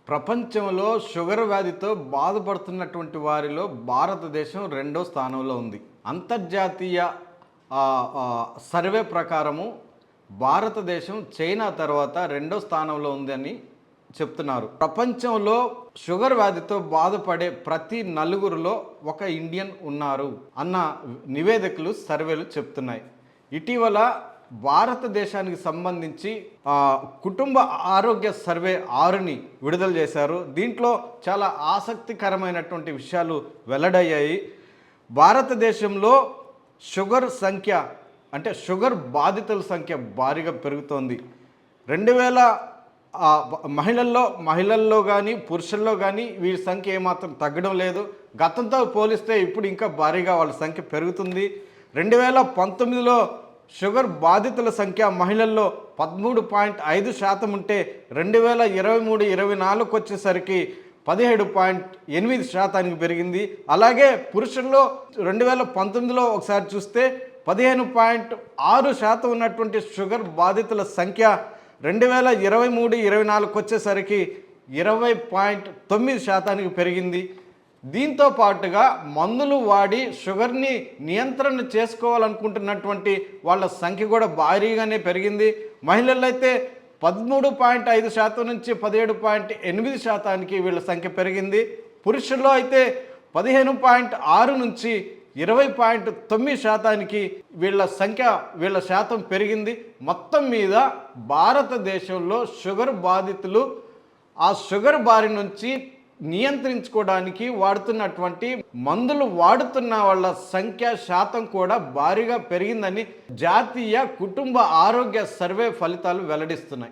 ప్రపంచంలో షుగర్ వ్యాధితో బాధపడుతున్నటువంటి వారిలో భారతదేశం రెండో స్థానంలో ఉంది. అంతర్జాతీయ ఆ, ఆ, సర్వే ప్రకారము భారతదేశం చైనా తర్వాత రెండో స్థానంలో ఉందని చెప్తున్నారు. ప్రపంచంలో షుగర్ వ్యాధితో బాధపడే ప్రతి నలుగురిలో ఒక ఇండియన్ ఉన్నారు అన్న నివేదికలు సర్వేలు చెప్తున్నాయి. ఇటీవల భారతదేశానికి సంబంధించి కుటుంబ ఆరోగ్య సర్వే 6ని విడుదల చేశారు. దీంట్లో చాలా ఆసక్తికరమైనటువంటి విషయాలు వెల్లడయ్యాయి. భారతదేశంలో షుగర్ సంఖ్య అంటే షుగర్ బాధితుల సంఖ్య భారీగా పెరుగుతోంది. 2000 మహిళల్లో కానీ పురుషుల్లో కానీ వీరి సంఖ్య ఏమాత్రం తగ్గడం లేదు. గతంతో పోలిస్తే ఇప్పుడు ఇంకా భారీగా వాళ్ళ సంఖ్య పెరుగుతుంది. 2019లో షుగర్ బాధితుల సంఖ్య మహిళల్లో 13.5% ఉంటే 2023-24 వచ్చేసరికి 17.8% పెరిగింది. అలాగే పురుషుల్లో 2019లో ఒకసారి చూస్తే 15.6% ఉన్నటువంటి షుగర్ బాధితుల సంఖ్య 2023-24 వచ్చేసరికి 20.9% పెరిగింది. దీంతో పాటుగా మందులు వాడి షుగర్ని నియంత్రణ చేసుకోవాలనుకుంటున్నటువంటి వాళ్ళ సంఖ్య కూడా భారీగానే పెరిగింది. మహిళల్లో అయితే 13.5% నుంచి 17.8% వీళ్ళ సంఖ్య పెరిగింది. పురుషుల్లో అయితే 15.6 నుంచి 20.9% వీళ్ళ శాతం పెరిగింది. మొత్తం మీద భారతదేశంలో షుగర్ బాధితులు ఆ షుగర్ బారి నుంచి నియంత్రించుకోవడానికి వాడుతున్నటువంటి మందులు వాడుతున్న వాళ్ళ శాతం కూడా భారీగా పెరిగిందని జాతీయ కుటుంబ ఆరోగ్య సర్వే ఫలితాలు వెల్లడిస్తున్నాయి.